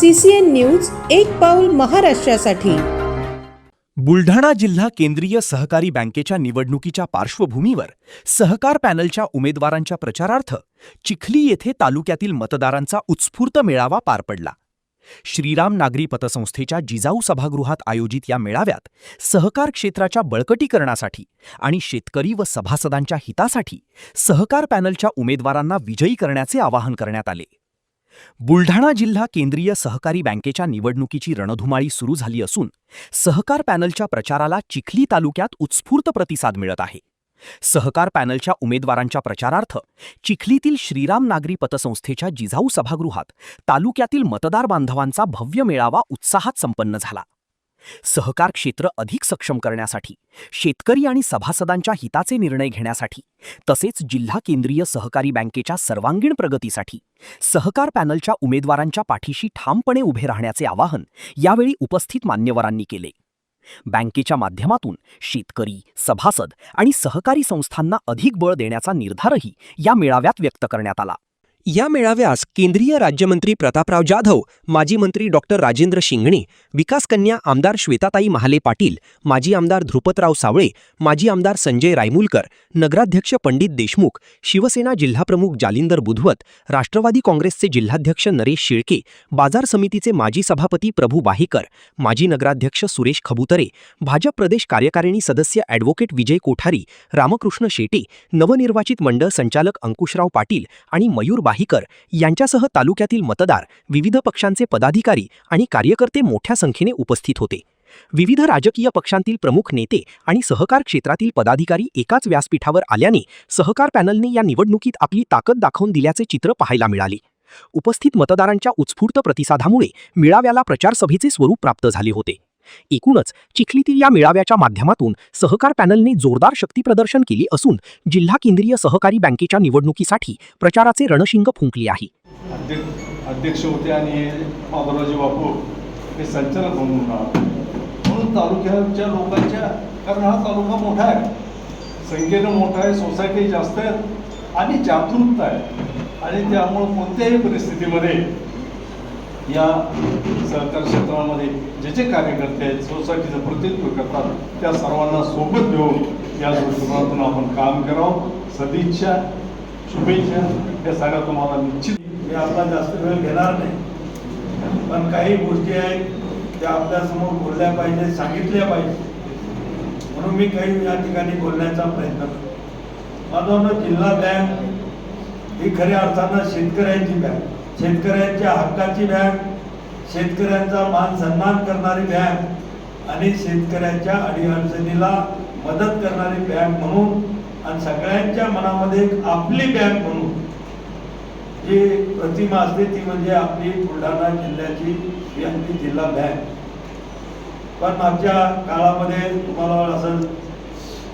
CCN news एक पाऊल महाराष्ट्रासाठी। बुलढाणा जिल्हा केंद्रीय सहकारी बँकेच्या निवडणुकीच्या पार्श्वभूमीवर सहकार पॅनलच्या उमेदवारांच्या प्रचारार्थ चिखली येथे तालुक्यातील मतदारांचा उत्स्फूर्त मेळावा पार पडला। श्रीराम नागरी पतसंस्थेच्या जिजाऊ सभागृहात आयोजित या मेळाव्यात सहकार क्षेत्राच्या बळकटीकरणासाठी आणि शेतकरी व सभासदांच्या हितासाठी सहकार पॅनलच्या उमेदवारांना विजयी करण्याचे आवाहन करण्यात आले। बुलढाणा जिल्हा केंद्रीय सहकारी बँकेच्या निवडणुकीची रणधुमाळी सुरू झाली असून सहकार पॅनलच्या प्रचाराला चिखली तालुक्यात उत्स्फूर्त प्रतिसाद मिळत आहे। सहकार पॅनलच्या उमेदवारांच्या प्रचारार्थ चिखलीतील श्रीराम नागरी पतसंस्थेच्या जिजाऊ सभागृहात तालुक्यातील मतदार बांधवांचा भव्य मेळावा उत्साहात संपन्न झाला। सहकार क्षेत्र अधिक सक्षम करण्यासाठी, शेतकरी आणि सभासदांच्या हिताचे निर्णय घेण्यासाठी तसेच जिल्हा केंद्रीय सहकारी बँकेच्या सर्वांगीण प्रगतीसाठी सहकार पॅनलच्या उमेदवारांच्या पाठीशी ठामपणे उभे राहण्याचे आवाहन यावेळी उपस्थित मान्यवरांनी केले। बँकेच्या माध्यमातून शेतकरी, सभासद आणि सहकारी संस्थांना अधिक बळ देण्याचा निर्धारही या मेळाव्यात व्यक्त करण्यात आला। या मेळाव्यास केंद्रीय राज्यमंत्री प्रतापराव जाधव, माजी मंत्री डॉक्टर राजेंद्र शिंगणे, विकासकन्या आमदार श्वेताताई महाले पाटील, माजी आमदार ध्रुपतराव सावळे, माजी आमदार संजय रायमुलकर, नगराध्यक्ष पंडित देशमुख, शिवसेना जिल्हाप्रमुख जालिंदर बुधवत, राष्ट्रवादी काँग्रेसचे जिल्हाध्यक्ष नरेश शिळके, बाजार समितीचे माजी सभापती प्रभू वाहेकर, माजी नगराध्यक्ष सुरेश खबुतरे, भाजप प्रदेश कार्यकारिणी सदस्य ॲडव्होकेट विजय कोठारी, रामकृष्ण शेटे, नवनिर्वाचित मंडळ संचालक अंकुशराव पाटील आणि मयूर वाहेकर यांच्यासह तालुक्यातील मतदार, विविध पक्षांचे पदाधिकारी आणि कार्यकर्ते मोठ्या संख्येने उपस्थित होते। विविध राजकीय पक्षांतील प्रमुख नेते आणि सहकार क्षेत्रातील पदाधिकारी एकाच व्यासपीठावर आल्याने सहकार पॅनलने या निवडणुकीत आपली ताकद दाखवून दिल्याचे चित्र पाहायला मिळाले। उपस्थित मतदारांच्या उत्स्फूर्त प्रतिसादामुळे मेळाव्याला प्रचारसभेचे स्वरूप प्राप्त झाले होते। एकूणच चिखलीतील या मेळाव्याच्या माध्यमातून सहकार पॅनलने जोरदार शक्तीप्रदर्शन केले असून जिल्हा केंद्रीय सहकारी बँकेच्या निवडणुकीसाठी प्रचाराचे रणशिंग फुंकले आहे। अध्यक्ष होते आणि माधवरावजी बापू हे संचालक म्हणून तालुक्याच्या लोकांच्या, कारण हा तालुका मोठा आहे, संख्येनं मोठा आहे, सोसायटी जास्त आहेत आणि जागरूकता आहे आणि त्यामुळं कोणत्याही परिस्थितीमध्ये या सहकार क्षेत्रामध्ये जे जे कार्यकर्ते आहेत, सोसायटीचं प्रतिनिधित्व करतात, त्या सर्वांना सोबत घेऊन या दृष्टिकोनातून आपण काम करावं। सदिच्छा, शुभेच्छा या सगळ्या तुम्हाला निश्चित। मी आपला जास्त वेळ घेणार नाही, पण काही गोष्टी आहेत त्या आपल्यासमोर बोलल्या पाहिजे, सांगितल्या पाहिजे, म्हणून मी काही या ठिकाणी बोलण्याचा प्रयत्न करतो। माझं जिल्हा बँक ही खऱ्या अर्थानं शेतकऱ्यांची बँक, शेतकऱ्यांच्या हक्काची बँक, शेतकऱ्यांचा मान सन्मान करणारी बँक आणि शेतकऱ्याच्या अडीअडचणीला मदत करणारी बँक म्हणून आणि सगळ्यांच्या मनामध्ये एक आपली बँक म्हणून जी प्रतिमा असते ती म्हणजे आपली बुलढाणा जिल्ह्याची ही आपली जिल्हा बँक। पण मागच्या काळामध्ये तुम्हाला असं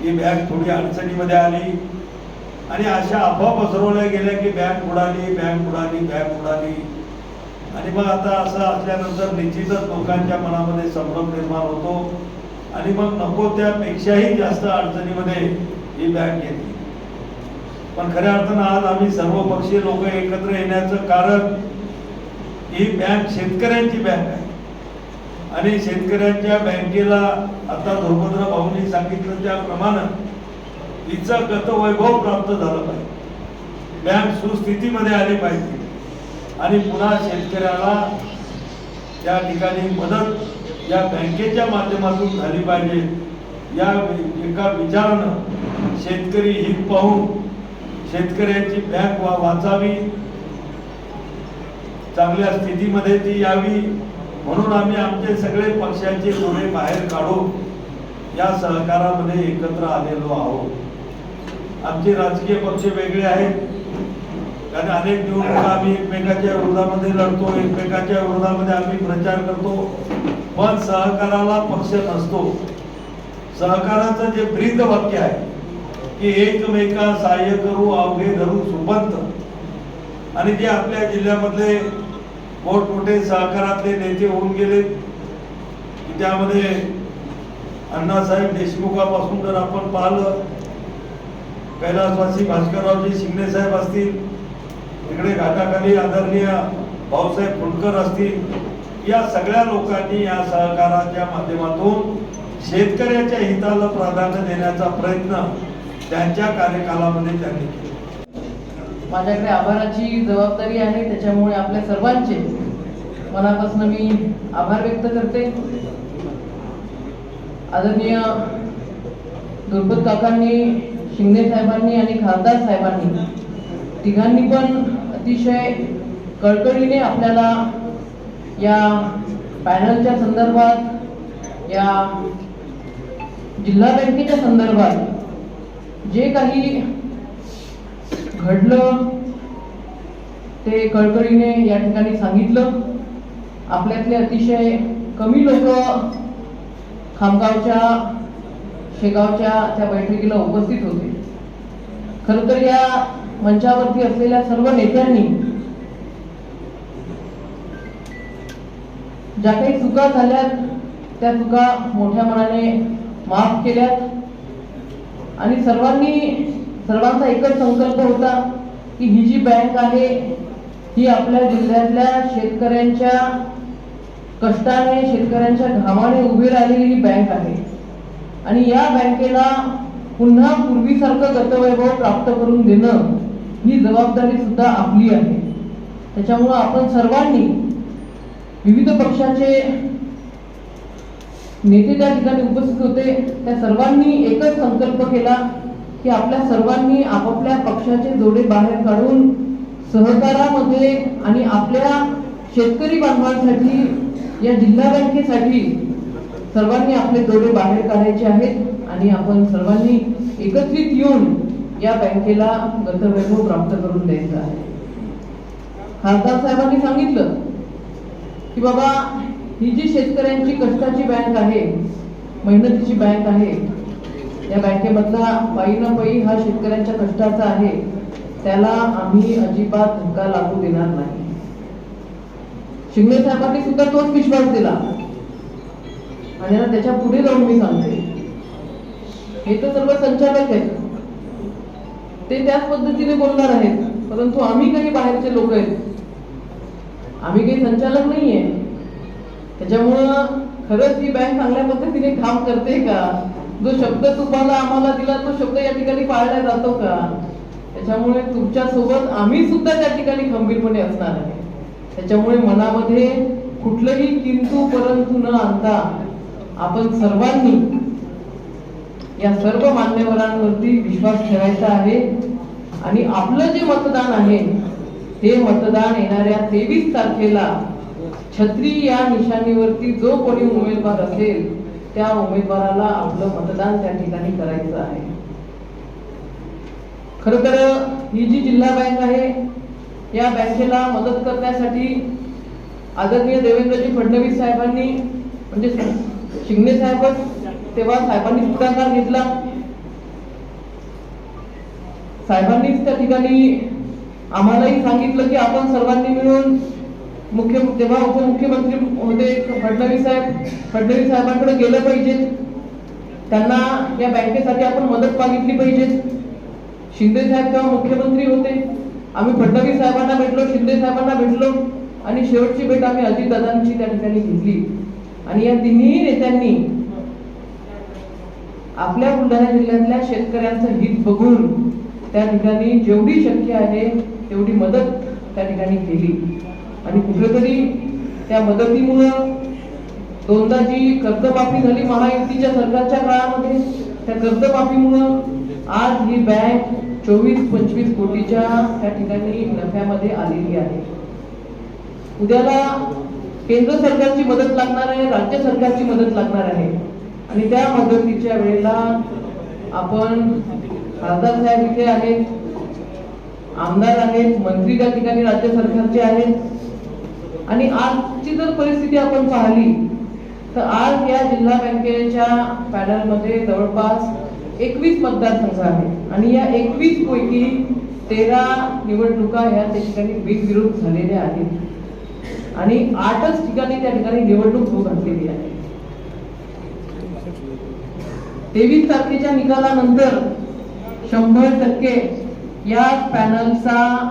ही बँक थोडी अडचणीमध्ये आली आणि अशा अफवा पसरवल्या गेल्या की बँक बुडाली, बँक बुडाली, बँक बुडाली। आणि मग आता असं असल्यानंतर निश्चितच लोकांच्या मनामध्ये संभ्रम निर्माण होतो आणि मग नको त्यापेक्षाही जास्त अडचणीमध्ये ही बँक येते। पण खऱ्या अर्थानं आज आम्ही सर्वपक्षीय लोक एकत्र येण्याचं कारण ही बँक शेतकऱ्यांची बँक आहे आणि शेतकऱ्यांच्या बँकेला आता ध्रुपदराव भाऊंनी सांगितलं त्याप्रमाणे तिचं गतवैभव प्राप्त झालं पाहिजे, बँक सुस्थितीमध्ये आली पाहिजे आणि पुन्हा शेतकऱ्याला त्या ठिकाणी मदत या बँकेच्या माध्यमातून झाली पाहिजे। या एका विचारानं शेतकरी हित पाहून शेतकऱ्यांची बँक वाचावी, चांगल्या स्थितीमध्ये ती यावी म्हणून आम्ही आमचे सगळे पक्षाचे डोळे बाहेर काढून या सहकारामध्ये एकत्र आलेलो आहोत। आमचे राजकीय पक्ष वेगळे आहेत, कारण अनेक निवडणुका आम्ही एकमेकाच्या विरोधामध्ये लढतो, एकमेकाच्या विरोधामध्ये आम्ही प्रचार करतो, पण सहकाराला पक्ष नसतो। सहकाराचं जे ब्रीद वाक्य आहे की एकमेका सहाय्य करू अवघे धरू सुबंत, आणि जे आपल्या जिल्ह्यामधले मोठमोठे सहकारातले नेते होऊन गेले की त्यामध्ये अण्णासाहेब देशमुखापासून जर आपण पाहिलं, कैलासवासी भास्कररावजी शिंगणे साहेब असतील, इकडे घाटाखाली आदरणीय भाऊसाहेब फुंडकर असतील, या सगळ्या लोकांनी या सहकाराच्या माध्यमातून शेतकऱ्याच्या हिताला प्राधान्य देण्याचा प्रयत्न त्यांच्या कार्यकालामध्ये त्यांनी केला. माझ्याकडे आभाराची जबाबदारी आहे, त्याच्यामुळे आपल्या सर्वांचे मनापासून मी आभार व्यक्त करते. आदरणीय दुर्पद काकांनी, शिंदे साहेबांनी आणि खासदार साहेबांनी तिघांनी पण अतिशय कळकळीने आपल्याला या पॅनलच्या संदर्भात, या जिल्हा बँकेच्या संदर्भात जे काही घडलं ते कळकळीने या ठिकाणी सांगितलं. आपल्यातले अतिशय कमी लोक खामगावच्या, शेगावच्या त्या बैठकीला उपस्थित होते. खरं तर या मंचावरती असलेल्या सर्व नेत्यांनी ज्या काही चुका झाल्यात त्या चुका मोठ्या मनाने माफ केल्यात आणि सर्वांचा एकच संकल्प होता की ही जी बँक आहे ही आपल्या जिल्ह्यातल्या शेतकऱ्यांच्या कष्टाने, शेतकऱ्यांच्या घामाने उभी राहिलेली ही बँक आहे आणि या बँकेला पुन्हा पूर्वीसारखं गतवैभव प्राप्त करून देणं ही जबाबदारी सुद्धा आपली आहे. त्याच्यामुळं आपण सर्वांनी, विविध पक्षाचे नेते त्या ठिकाणी उपस्थित होते, त्या सर्वांनी एकच संकल्प केला की आपल्या सर्वांनी आपापल्या पक्षाचे जोडे बाहेर काढून सहकारामध्ये आणि आपल्या शेतकरी बांधवांसाठी, या जिल्हा बँकेसाठी सर्वांनी आपले जोडे बाहेर काढायचे आहेत आणि आपण सर्वांनी एकत्रित येऊन या बँकेला गतवैभव प्राप्त करून द्यायचं आहे. खासदार साहेबांनी सांगितलं की बाबा ही जी शेतकऱ्यांची कष्टाची बँक आहे, मेहनतीची बँक आहे, या बँकेमधला पायी न पायी हा शेतकऱ्यांच्या कष्टाचा आहे, त्याला आम्ही अजिबात धक्का लागू देणार नाही. शिंदे साहेबांनी सुद्धा तोच विश्वास दिला आणि त्याच्या पुढे जाऊन मी सांगते, हे तर सर्व संचालक आहेत, ते त्याच पद्धतीने बोलणार आहेत, परंतु आम्ही काही बाहेरचे लोक आहेत, आम्ही काही संचालक नाहीये. त्याच्यामुळं खरंच ही बँक चांगल्या पद्धतीने काम करते का, जो शब्द तुम्हाला आम्हाला दिला तो शब्द या ठिकाणी पाळला जातो का, त्याच्यामुळे तुमच्या सोबत आम्ही सुद्धा त्या ठिकाणी खंबीरपणे असणार आहे. त्याच्यामुळे मनामध्ये कुठलंही किंतु परंतु न आणता आपण सर्वांनी या सर्व मान्यवरांवरती विश्वास ठेवायचा आहे आणि आपलं जे मतदान आहे ते मतदान येणाऱ्या 23 तारखेला छत्री या निशाणीवरती जो कोणी उमेदवार असेल त्या उमेदवाराला आपलं मतदान त्या ठिकाणी करायचं आहे. खरं तर ही जी जिल्हा बँक आहे या बँकेला मदत करण्यासाठी आदरणीय देवेंद्रजी फडणवीस साहेबांनी, म्हणजे शिंदे साहेब तेव्हा साहेबांनी पुढाकार घेतला. साहेबांनीच त्या ठिकाणी आम्हालाही सांगितलं की आपण सर्वांनी मिळून तेव्हा उपमुख्यमंत्री होते फडणवीस साहेबांकडे गेलं पाहिजे, त्यांना या बँकेसाठी आपण मदत मागितली पाहिजे. शिंदे साहेब तेव्हा मुख्यमंत्री होते, आम्ही फडणवीस साहेबांना भेटलो, शिंदे साहेबांना भेटलो आणि शेवटची भेट आम्ही अजितदादांची त्या ठिकाणी घेतली आणि या तिन्ही नेत्यांनी आपल्या बुलढाणा जिल्ह्यातल्या शेतकऱ्यांचं हित बघून त्या ठिकाणी जेवढी शक्य आहे तेवढी मदत त्या ठिकाणी केली आणि कुठेतरी त्या मदतीमुळं दोनदा जी कर्जमाफी झाली महायुतीच्या सरकारच्या काळामध्ये, त्या कर्जमाफीमुळं आज ही बँक 24-25 कोटीच्या त्या ठिकाणी नफ्यामध्ये आलेली आहे. उद्याला केंद्र सरकारची मदत लागणार आहे, राज्य सरकारची मदत लागणार आहे आणि त्या मदतीच्या वेळेला आपण खासदार साहेब इथे आहेत, आमदार आहेत, मंत्री त्या ठिकाणी राज्य सरकारचे आहेत आणि आजची जर परिस्थिती आपण पाहिली तर आज या जिल्हा बँकेच्या पॅनलमध्ये जवळपास 21 मतदारसंघ आहेत आणि या 21 पैकी 13 निवडणुका ह्या त्या ठिकाणी बिनविरोध झालेल्या आहेत आणि 8च ठिकाणी त्या ठिकाणी निवडणूक होऊ घातलेली आहे. 23 तारखेच्या निकालानंतर 100% या पॅनलचा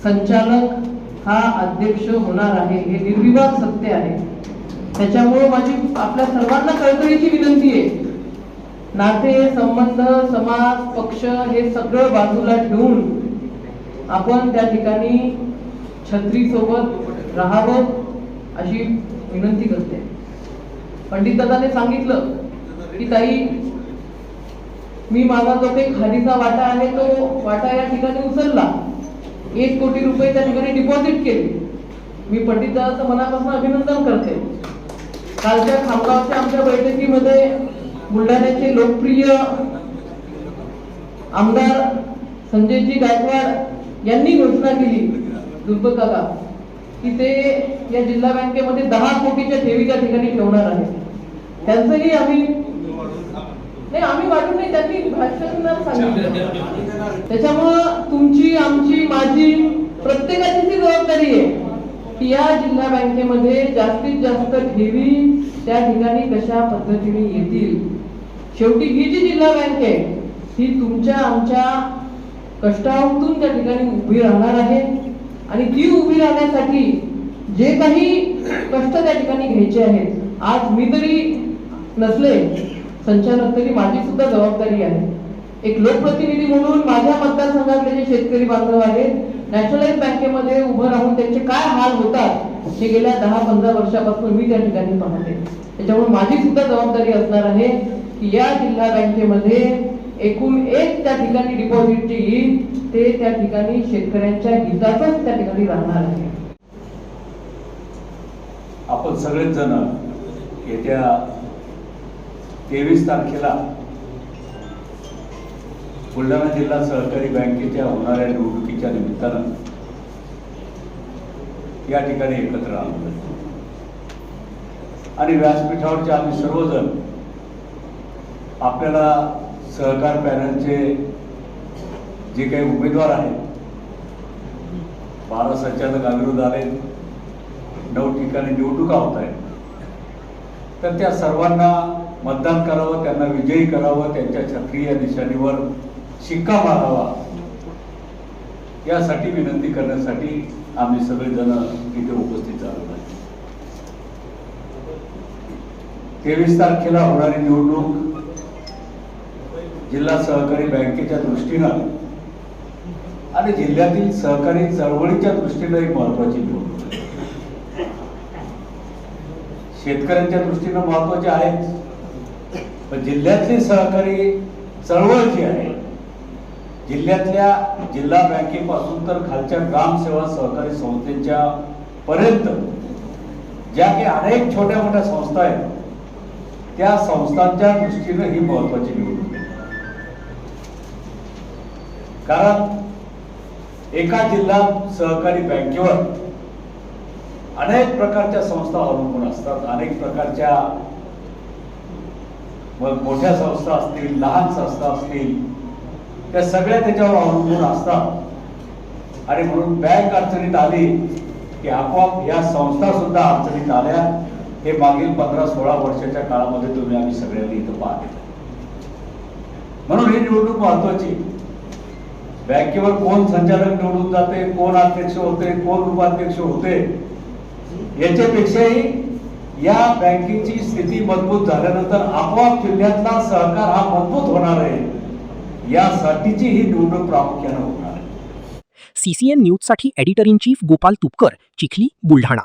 संचालक हा अध्यक्ष होणार आहे, हे निर्विवाद सत्य आहे. त्याच्यामुळे माझी आपल्या सर्वांना कळकळीची विनंती आहे, नाते संबंध समाज पक्ष हे सगळं बाजूला ठेवून आपण त्या ठिकाणी छत्री सोबत राहावं अशी विनंती करते. पंडित दादाने सांगितलं की ताई, मी माझा जो काही खालीचा वाटा आहे तो वाटा या ठिकाणी उचलला, 1 कोटी रुपये त्या ठिकाणी डिपॉझिट केले. मी पंडित दादाचं मनापासून अभिनंदन करते. कालच्या खामगावच्या आमच्या बैठकीमध्ये बुलढाण्याचे लोकप्रिय आमदार संजयजी गायकवाड यांनी घोषणा केली, दुर्बत काका, की ते या जिल्हा बँकेमध्ये 10 कोटीच्या ठेवी त्या ठिकाणी ठेवणार आहे. त्यांचंही आम्ही वाटून नाही, त्यांनी भाषणात सांगितलं. त्याच्यामुळं तुमची आमची माझी प्रत्येकाची ती जबाबदारी आहे की या जिल्हा बँकेमध्ये जास्तीत जास्त ठेवी त्या ठिकाणी कशा पद्धतीने येतील. शेवटी ही जी जिल्हा बँक आहे ही तुमच्या आमच्या कष्टातून त्या ठिकाणी उभी राहणार आहे आणि ती उभी राहण्यासाठी जे काही कष्ट त्या ठिकाणी घ्यायचे आहेत, आज मी तरी नसले संचालक तरी माझी सुद्धा जबाबदारी आहे. एक लोकप्रतिनिधी म्हणून माझ्या मतदारसंघातले जे शेतकरी बांधव आहेत, नॅशनलाइज बँकेमध्ये उभं राहून त्यांचे काय हाल होतात हे गेल्या 10-15 वर्षापासून मी त्या ठिकाणी पाहते. त्याच्यामुळे माझी सुद्धा जबाबदारी असणार आहे की या जिल्हा बँकेमध्ये एकूण एक त्या ठिकाणी डिपॉझिट जे येईल ते त्या ठिकाणी शेतकऱ्यांच्या हिताचंच त्या ठिकाणी राहणार आहे. आपण सगळेच जण येत्या 23 तारखेला बुलढाणा जिल्हा सहकारी बँकेच्या होणाऱ्या निवडणुकीच्या निमित्तानं या ठिकाणी एकत्र आलो आणि व्यासपीठावरचे आम्ही सर्वजण आपल्याला सहकार पॅनलचे जे काही उमेदवार आहेत, 12 संचालक अविरोध आले, 9 ठिकाणी निवडणुका होत आहेत, तर त्या सर्वांना मतदान करावं, त्यांना विजयी करावं, त्यांच्या छत्री या निशाणीवर शिक्का मारावा यासाठी विनंती करण्यासाठी आम्ही सगळेजण इथे उपस्थित झालो आहे. 23 तारखेला होणारी निवडणूक जिल्हा सहकारी बँकेच्या दृष्टीनं आणि जिल्ह्यातील सहकारी चळवळीच्या दृष्टीनं एक महत्वाची निवडणूक आहे. शेतकऱ्यांच्या दृष्टीनं महत्वाचे आहेत, पण जिल्ह्यातली सहकारी चळवळ जी आहे, जिल्ह्यातल्या जिल्हा बँकेपासून तर खालच्या ग्रामसेवा सहकारी संस्थेच्या पर्यंत ज्या काही अनेक छोट्या मोठ्या संस्था आहेत, त्या संस्थांच्या दृष्टीनं ही महत्वाची निवडणूक आहे. कारण एका जिल्हा सहकारी बँकेवर अनेक प्रकारच्या संस्था अवलंबून असतात, अनेक प्रकारच्या मोठ्या संस्था असतील, लहान संस्था असतील, त्या सगळ्या त्याच्यावर अवलंबून असतात. आणि म्हणून बँक अडचणीत आली की आपोआप या संस्था सुद्धा अडचणीत आल्या. हे मागील 15-16 वर्षाच्या काळामध्ये तुम्ही आम्ही सगळ्यांनी इथं पाहते. म्हणून ही निवडणूक महत्वाची. बँकेवर कोण संचालक निवडून जाते, कोण अध्यक्ष होते, कोण उपाध्यक्ष होते, याच्यापेक्षाही या बँकेची स्थिती मजबूत झाल्यानंतर आपोआप जिल्ह्यातला सहकार हा मजबूत होणार आहे, यासाठीची ही निवडणूक प्रामुख्याने होणार आहे. CCN न्यूजसाठी editor in chief Gopal Tupkar, Chikhli, Buldhana.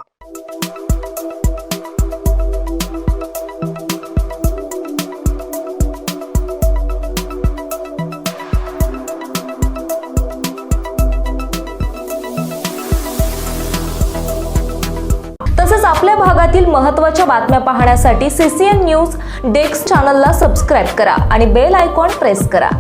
तसेच आपल्या भागातील महत्त्वाच्या बातम्या पाहण्यासाठी CCN न्यूज डेस्क चॅनलला सबस्क्राईब करा आणि बेल आयकॉन प्रेस करा.